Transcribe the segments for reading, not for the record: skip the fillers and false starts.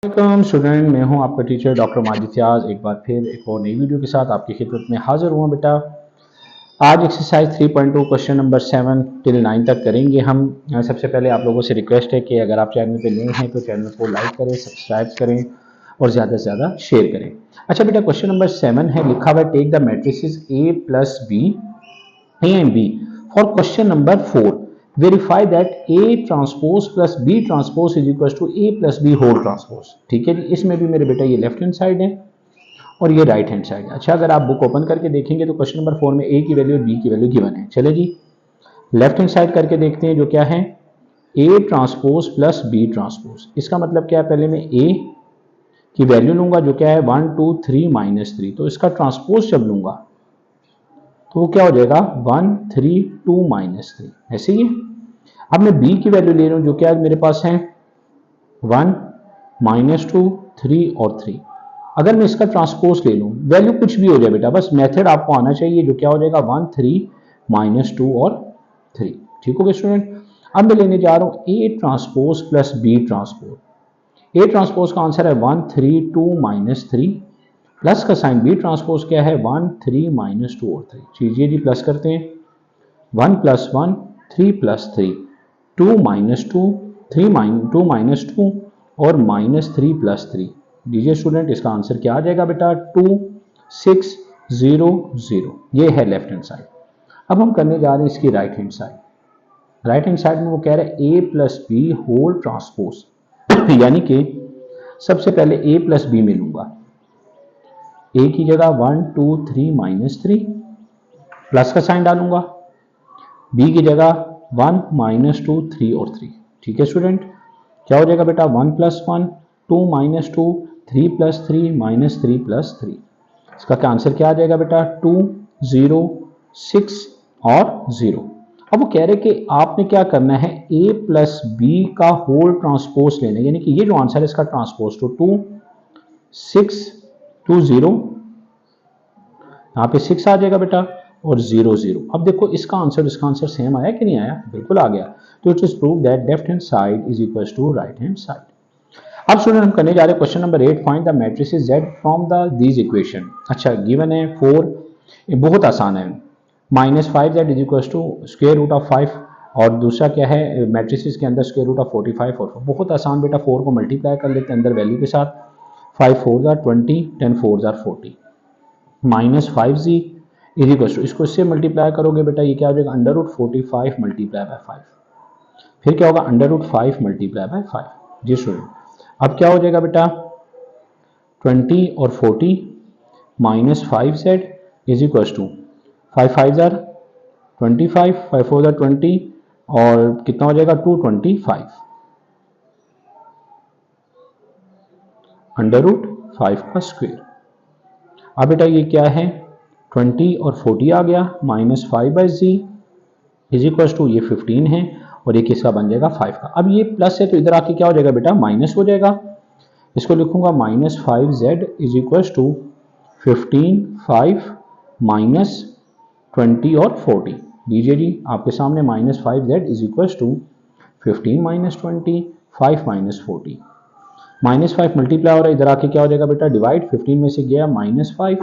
Welcome student, मैं हूं आपका टीचर डॉक्टर माजिद फयाज। एक बार फिर एक और नई वीडियो के साथ आपकी खिदमत में हाजिर हुआ बेटा। आज एक्सरसाइज 3.2 क्वेश्चन नंबर 7 till 9 तक करेंगे हम। सबसे पहले आप लोगों से रिक्वेस्ट है कि अगर आप चैनल पे नए हैं तो चैनल को लाइक करें, सब्सक्राइब करें और ज़्यादा से ज़्यादा शेयर करें। अच्छा बेटा, क्वेश्चन नंबर 7 है, लिखा हुआ take the matrices A plus B and B for question number 4 verify that A transpose plus B transpose is equals to A plus B whole transpose। ठीक है जी, इसमें भी मेरे बेटा ये लेफ्ट हैंड साइड है और ये राइट हैंड साइड है। अच्छा, अगर आप बुक ओपन करके देखेंगे तो क्वेश्चन नंबर 4 में A की वैल्यू और B की वैल्यू गिवन है। चले जी, लेफ्ट हैंड साइड करके देखते हैं जो क्या है, A transpose plus B transpose. इसका मतलब क्या है, पहले मैं A की वैल्यू लूंगा जो क्या है 1 2 3 -3, तो इसका ट्रांसपोज जब लूंगा तो वो क्या हो जाएगा 1 3 2 -3, ऐसे ही। अब मैं B की वैल्यू ले रहा हूं जो क्या मेरे पास है 1 -2 3 और 3। अगर मैं इसका ट्रांसपोज ले लूं, वैल्यू कुछ भी हो जाए बेटा, बस मेथड आपको आना चाहिए, जो क्या हो जाएगा 1 3 -2 और 3। ठीक हो गया स्टूडेंट। अब मैं लेने जा रहा हूं A transpose plus B transpose. A transpose का आंसर है 1 3 2 -3, प्लस का साइन B ट्रांसपोज क्या है 1 3 -2 और 3। चीजिए जी, प्लस करते हैं 1 + 1 3 + 3 2 -2 3 2 -2 और -3 + 3। दीजिए स्टूडेंट, इसका आंसर क्या आ जाएगा बेटा 2 6 0 0। ये है लेफ्ट हैंड साइड। अब हम करने जा रहे हैं इसकी right hand side. Right hand side में वो कह रहा है A + B होल ट्रांसपोज यानी कि सबसे पहले A + B में लूंगा। A की जगह 1 2 3 -3, प्लस का साइन डालूंगा। B की जगह 1 -2 3 और 3। ठीक है स्टूडेंट, क्या हो जाएगा बेटा 1 + 1 2 -2 3 + 3 -3 + 3। इसका क्या आंसर क्या आ जाएगा बेटा 2 0 6 और 0। अब वो कह रहे कि आपने क्या करना है A + B का होल ट्रांसपोज लेना है, यानी कि ये जो आंसर है इसका ट्रांसपोज, तो 2 6 2 0, यहाँ पे 6 आ जाएगा बेटा और 0 0। अब देखो इसका आंसर सेम आया कि नहीं आया, बिल्कुल आ गया। तो it is prove that left hand side is equal to right hand side. अब स्टूडेंट हम करने जा रहे हैं question number 8, find the matrices Z from the these equation. अच्छा, गिवन है 4, ये बहुत आसान है। -5Z is equal to square root of 5, और दूसरा क्या है मैट्रिसेस के अंदर स्क्वायर रूट ऑफ 45 और 4। बहुत आसान बेटा, 4 को मल्टीप्लाई कर लेते हैं अंदर वैल्यू के साथ, 5 4 are 20 10 4 are 40। -5Z is equal to, इसको इससे मल्टीप्लाई करोगे बेटा ये क्या हो जाएगा √45 मल्टीप्लाई बाय 5, फिर क्या होगा √5 मल्टीप्लाई बाय 5। जी स्टूडेंट, अब क्या हो जाएगा बेटा 20 और 40 -5Z is equal to 5 5 are 25 5 4 are 20 और कितना हो जाएगा 225 √5 का स्क्वायर। अब बेटा ये क्या है 20 और 40 आ गया, -5/z इज इक्वल टू ये 15 है और ये किसका बन जाएगा 5 का। अब ये प्लस है तो इधर आके क्या हो जाएगा बेटा माइनस हो जाएगा। इसको लिखूंगा -5z इज इक्वल टू 15 5 -20 और 40। लीजिए जी, आपके सामने -5z is equal to 15 -20 5 -40। -5 multiply हो रहा है, इधर आके क्या हो जाएगा बेटा डिवाइड, 15 में से गया -5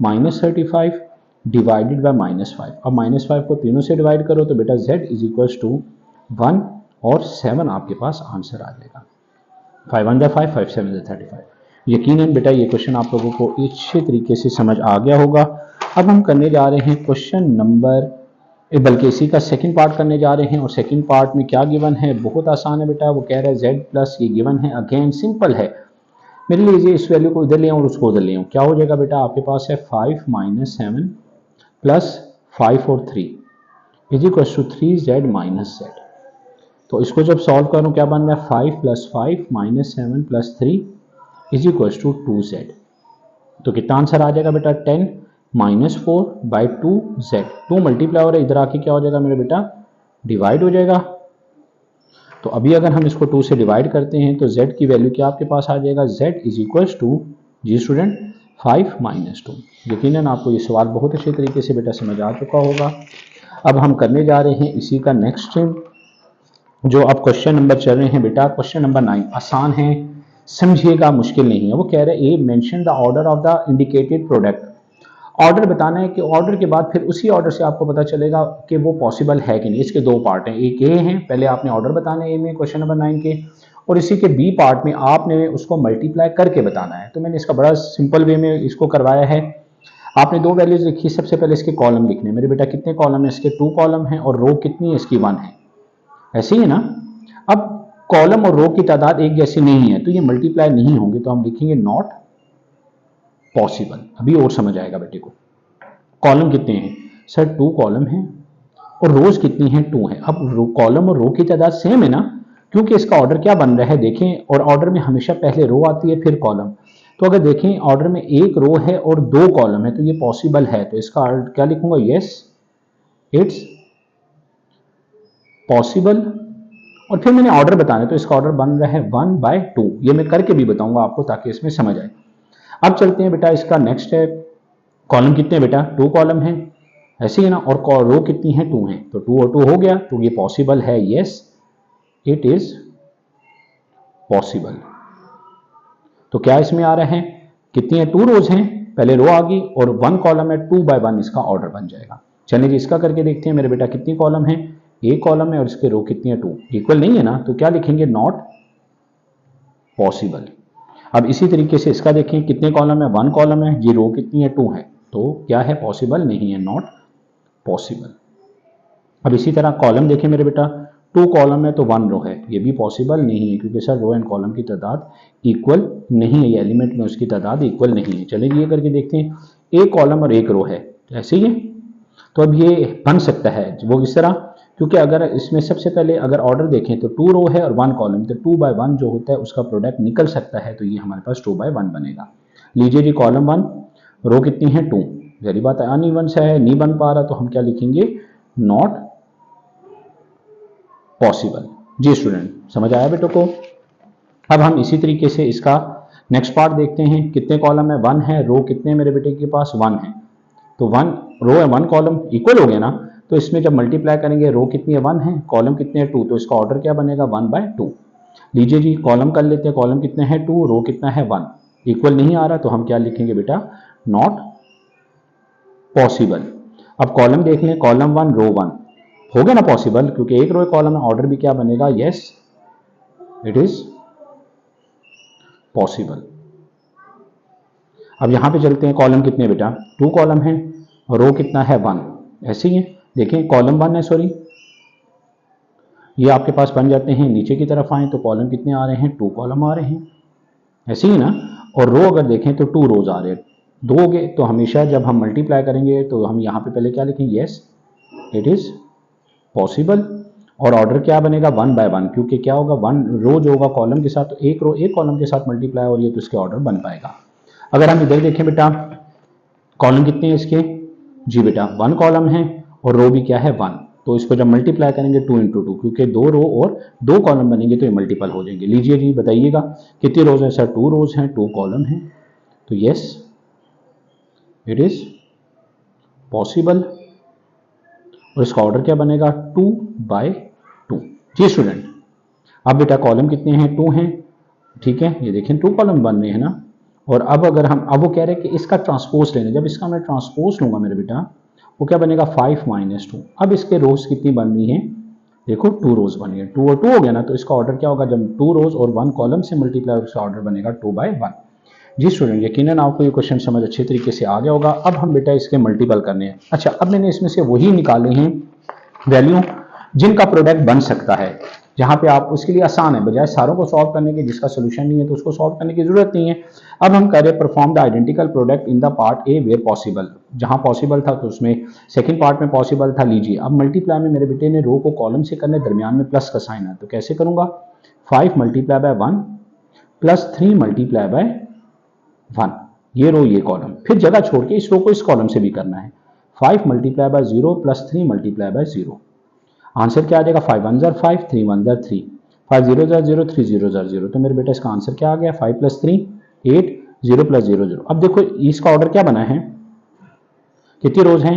-35 डिवाइडेड बाय -5। अब -5 को तीनों से डिवाइड करो तो बेटा z इज इक्वल टू 1 और 7 आपके पास आंसर आ जाएगा। 5 1 5 5 7 35। यकीनन बेटा ये क्वेश्चन आप लोगों को अच्छे तरीके से समझ आ गया होगा। अब हम करने जा रहे हैं क्वेश्चन नंबर, बल्कि इसी का सेकंड पार्ट करने जा रहे हैं। और सेकंड पार्ट में क्या गिवन है, बहुत आसान है बेटा। वो कह रहा है z प्लस ये गिवन है, अगेन सिंपल है मेरे लिए। इस वैल्यू को इधर ले आऊँ और उसको उधर ले आऊँ, क्या हो जाएगा बेटा आपके पास है 5 - 7 प्लस 5 और 3 is equal to 3z - z। तो इसको जब सॉल्व करूँ क्या बन रहा है 5 + 5 -7 + 3 इज इक्वल टू 2z। तो कितना आंसर आ जाएगा बेटा 10 -4/2z। 2 मल्टीप्लाई हो रहा है, इधर आके क्या हो जाएगा मेरे बेटा डिवाइड हो जाएगा। तो अभी अगर हम इसको 2 से डिवाइड करते हैं तो z की वैल्यू क्या आपके पास आ जाएगा, z इज इक्वल टू, जी स्टूडेंट 5 - 2। यकीनन आपको ये सवाल बहुत अच्छे तरीके से बेटा समझ आ चुका होगा। अब हम करने जा रहे हैं इसी का नेक्स्ट जो अब क्वेश्चन नंबर चल रहे हैं बेटा, क्वेश्चन नंबर 9 आसान है, समझिएगा, मुश्किल नहीं है। वो कह रहे हैं a mention the order of the indicated product. Order बताना है कि ऑर्डर के बाद फिर उसी ऑर्डर से आपको पता चलेगा कि वो पॉसिबल है कि नहीं। इसके दो पार्ट हैं, एक ए है, पहले आपने ऑर्डर बताना है ए में क्वेश्चन नंबर 9 के, और इसी के बी पार्ट में आपने उसको मल्टीप्लाई करके बताना है। तो मैंने इसका बड़ा सिंपल वे में इसको करवाया है। आपने दो वैल्यूज लिखी, सबसे पहले इसके कॉलम लिखने। मेरे बेटा कितने कॉलम है इसके? 2 कॉलम है, और रो कितनी है इसकी? 1 है। ऐसे ही है ना। अब कॉलम और रो की तादाद एक जैसी नहीं है तो ये मल्टीप्लाई नहीं होंगे, तो हम लिखेंगे नॉट पॉसिबल। अभी और समझ आएगा बेटे को। कॉलम कितने हैं सर? 2 कॉलम हैं, और रोज कितनी हैं? 2 हैं। अब कॉलम और रो की तादाद सेम है ना, क्योंकि इसका ऑर्डर क्या बन रहा है देखें, और ऑर्डर में हमेशा पहले रो आती है फिर कॉलम। तो अगर देखें ऑर्डर में एक रो है और 2 कॉलम है तो ये पॉसिबल है। तो इसका क्या लिखूंगा? Yes it's possible. और फिर मैंने ऑर्डर बताना है, तो इसका ऑर्डर बन रहा है 1/2। ये मैं करके भी बताऊंगा आपको ताकि इसमें समझ आए। अब चलते हैं बेटा, इसका नेक्स्ट है, कॉलम कितने हैं बेटा? 2 कॉलम है, ऐसे ही ना, और रो कितनी है? 2 है। तो 2 और 2 हो गया, तो ये पॉसिबल है। Yes it is possible. तो क्या इसमें आ रहा है? कितनी है? 2 रोज हैं, पहले रो आ गई, और 1 कॉलम है, 2/1 इसका ऑर्डर बन जाएगा। चलिए जी इसका करके देखते हैं। मेरे बेटा कितनी कॉलम है? एक कॉलम है, और इसके रो कितनी है? 2। इक्वल नहीं है ना, तो क्या लिखेंगे? Not possible. अब इसी तरीके से इसका देखें, कितने कॉलम है? 1 कॉलम है, ये रो कितनी है? 2 है। तो क्या है? पॉसिबल नहीं है, नॉट पॉसिबल। अब इसी तरह कॉलम देखें मेरे बेटा, 2 कॉलम है तो 1 रो है, ये भी पॉसिबल नहीं है, क्योंकि सर रो एंड कॉलम की तादाद इक्वल नहीं है, ये एलिमेंट में उसकी तादाद इक्वल नहीं है। चलिए ये करके देखते हैं, एक कॉलम और एक रो है, ऐसे ही है। तो अब ये बन सकता है वो इस तरह, क्योंकि अगर इसमें सबसे पहले अगर ऑर्डर देखें तो 2 रो है और 1 कॉलम, तो 2/1 जो होता है उसका प्रोडक्ट निकल सकता है, तो ये हमारे पास 2/1 बनेगा। लीजिए जी, कॉलम 1, रो कितनी है? 2। जरी बात है, अनइवन सा है, नहीं बन पा रहा, तो हम क्या लिखेंगे? Not possible. जी स्टूडेंट, समझ आया बेटों को? अब हम इसी तरीके से इसका नेक्स्ट पार्ट देखते हैं। कितने कॉलम है? 1 है, रो कितने मेरे बेटे के पास? 1 है। तो 1 रो है, 1 कॉलम, इक्वल हो गया ना। तो इसमें जब मल्टीप्लाई करेंगे, रो कितनी है? 1 है, कॉलम कितने हैं? 2, तो इसका ऑर्डर क्या बनेगा? 1/2। लीजिए जी, कॉलम कर लेते हैं, कॉलम कितने हैं? 2, रो कितना है? 1। इक्वल नहीं आ रहा, तो हम क्या लिखेंगे बेटा? Not possible. अब कॉलम देख लें, कॉलम 1 रो 1, हो गया ना पॉसिबल, क्योंकि एक रो कॉलम है, ऑर्डर भी क्या बनेगा? Yes it is possible. अब यहां पे चलते हैं, कॉलम कितने बेटा? 2 कॉलम है, रो कितना है? 1। ऐसे ही है, देखें कॉलम 1 है, सॉरी ये आपके पास बन जाते हैं। नीचे की तरफ आए तो कॉलम कितने आ रहे हैं? 2 कॉलम आ रहे हैं, ऐसे ही ना। और रो अगर देखें तो 2 रोज आ रहे हैं, 2 हो गए। तो हमेशा जब हम मल्टीप्लाई करेंगे तो हम यहाँ पे पहले क्या लिखेंगे? Yes it is possible. और ऑर्डर क्या बनेगा? 1/1, क्योंकि क्या होगा? 1 रो जो होगा कॉलम के साथ, तो एक रो एक कॉलम के साथ मल्टीप्लाई हो रही है, तो इसके ऑर्डर बन पाएगा। अगर हम इधर देखें बेटा, कॉलम कितने हैं इसके? जी बेटा 1 कॉलम है, और रो भी क्या है? 1। तो इसको जब मल्टीप्लाई करेंगे 2 × 2, क्योंकि 2 रो और 2 कॉलम बनेंगे तो ये मल्टीपल हो जाएंगे। लीजिए जी बताइएगा, कितनी रोज है? सर 2 रोज हैं, 2 कॉलम है, तो यस इट इज पॉसिबल। और इसका ऑर्डर क्या बनेगा? 2/2। जी स्टूडेंट, अब बेटा कॉलम कितने हैं? 2 हैं, ठीक है, ये देखें 2 कॉलम बन रहे हैं ना। और अब अगर हम, अब वो कह रहे हैं कि इसका ट्रांसपोज लेना, जब इसका मैं ट्रांसपोज लूंगा मेरे बेटा, वो क्या बनेगा? 5 - 2। अब इसके रोज कितनी बन रही हैं? देखो 2 रोज बनी है, 2 और 2 हो गया ना, तो इसका ऑर्डर क्या होगा? जब 2 रोज और 1 कॉलम से मल्टीप्लाई, उसका ऑर्डर बनेगा 2/1। जी स्टूडेंट, यकीनन आपको ये क्वेश्चन समझ अच्छे तरीके से आ गया होगा। अब हम बेटा इसके मल्टीपल करने हैं। अच्छा, अब मैंने इसमें से वही निकाले हैं वैल्यू जिनका प्रोडक्ट बन सकता है, जहां पे आप उसके लिए आसान है, बजाय सारों को सॉल्व करने के, जिसका सोल्यूशन नहीं है तो उसको सॉल्व करने की जरूरत नहीं है। अब हम करें perform the identical product in the part A where possible. जहां पॉसिबल था तो उसमें सेकंड पार्ट में पॉसिबल था। लीजिए, अब मल्टीप्लाई में मेरे बेटे ने रो को कॉलम से करने, दरमियान में प्लस का साइन है, तो कैसे करूंगा? 5 × 1 + 3 × 1, ये रो ये कॉलम, फिर जगह छोड़ के इस रो को इस कॉलम से भी करना है। 5 × 0 + 3 × 0, आंसर क्या आ जाएगा? 5 1 ज़र 5, 3 1 ज़र 3, 5 0 ज़र 0, 3 0 ज़र 0। तो मेरे बेटा इसका आंसर क्या आ गया? 5 + 3 8, 0 + 0 0। अब देखो इसका ऑर्डर क्या बना है? कितनी रोज हैं?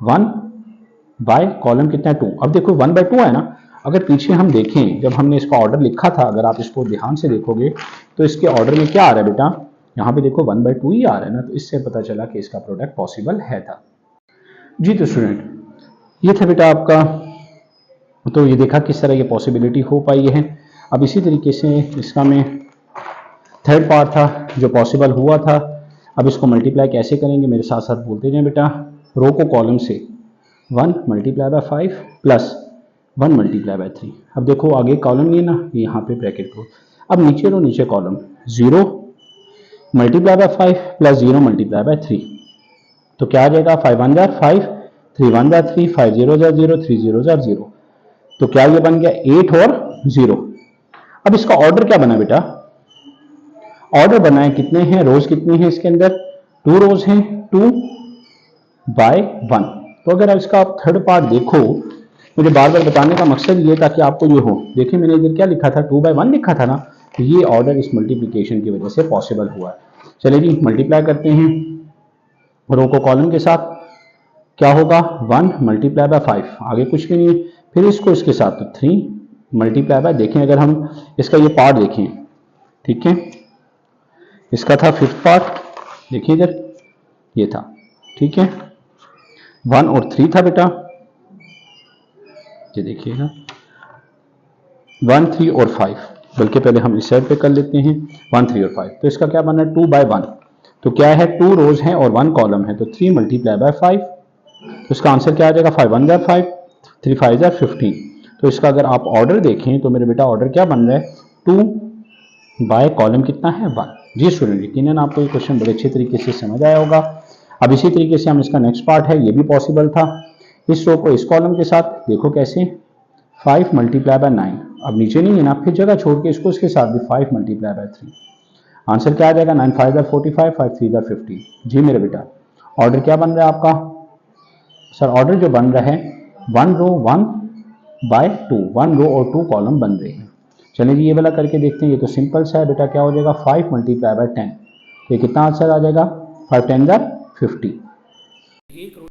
1 बाय कॉलम कितना है? 2। अब देखो 1/2 है ना, अगर पीछे हम देखें जब हमने इसका ऑर्डर लिखा था, अगर आप इसको ध्यान से देखोगे तो इसके ऑर्डर में क्या आ रहा है बेटा, यहाँ पे देखो 1/2 ही आ रहा है ना, तो इससे पता चला कि इसका प्रोडक्ट पॉसिबल है था। जी तो स्टूडेंट ये था बेटा आपका, तो ये देखा किस तरह ये पॉसिबिलिटी हो पाई है। अब इसी तरीके से इसका में थर्ड पार्ट था जो पॉसिबल हुआ था। अब इसको मल्टीप्लाई कैसे करेंगे, मेरे साथ साथ बोलते जाएं बेटा। रो को कॉलम से 1 multiply by 5 plus 1 multiply by 3। अब देखो आगे कॉलम नहीं है ना, यहाँ पे ब्रैकेट को, अब नीचे रो नीचे column 0 multiply by 5 plus 0 multiply by 3। तो क्या आ जाएगा, 5 1 जार 5, 3 1 जार 3, 5 0 जार 0, 3 0 जार 0। तो क्या ये बन गया 8 और 0। अब इसका ऑर्डर क्या बना बेटा, ऑर्डर बना है कितने हैं, रोज कितनी है इसके अंदर, 2 रोज हैं, 2/1। तो अगर इसका आप थर्ड पार्ट देखो, मुझे बार बार बताने का मकसद ये ताकि आपको ये हो, देखिए मैंने इधर क्या लिखा था, 2/1 लिखा था ना, तो ये ऑर्डर इस मल्टीप्लिकेशन की वजह से पॉसिबल हुआ है। चलिए जी मल्टीप्लाई करते हैं रो को कॉलम के साथ, क्या होगा 1 मल्टीप्लाई बाय 5, आगे कुछ भी नहीं है, फिर इसको इसके साथ तो 3 मल्टीप्लाई बाय, देखें अगर हम इसका ये पार्ट देखें, ठीक है, इसका था फिफ्थ पार्ट, देखिए इधर ये था, ठीक है, 1 और 3 था बेटा, ये देखिएगा 1 3 और 5, बल्कि पहले हम इस साइड पे कर लेते हैं 1 3 और 5। तो इसका क्या बना है 2/1, तो क्या है 2 रोज हैं और 1 कॉलम है, तो 3 मल्टीप्लाई बाय 5। तो इसका आंसर क्या आ जाएगा, 5 1 जार 5, 3 5 जार 15। तो इसका अगर आप ऑर्डर देखें तो मेरे बेटा ऑर्डर क्या बन रहा है, 2 बाय कॉलम कितना है 1। जी स्टूडेंट यकीनन आपको ये क्वेश्चन बड़े अच्छे तरीके से समझ आया होगा। अब इसी तरीके से हम इसका नेक्स्ट पार्ट है, ये भी पॉसिबल था, इस रो को इस कॉलम के साथ देखो कैसे, 5 मल्टीप्लाई बाय 9, अब नीचे नहीं है ना, फिर जगह छोड़ के इसको इसके साथ भी 5 मल्टीप्लाई बाय 3। आंसर क्या आ जाएगा, 9 5 जार 45, 5 3 जार 50। जी मेरे बेटा ऑर्डर क्या बन रहा है आपका, सर ऑर्डर जो बन रहा है 1 रो 1/2, 1 रो और 2 कॉलम बन रहे हैं। चलिए जी ये वाला करके देखते हैं, ये तो सिंपल सा है बेटा, क्या हो जाएगा 5 मल्टीप्लाई बाय 10, तो ये कितना आंसर आ जाएगा, 5 10 जार 50। 1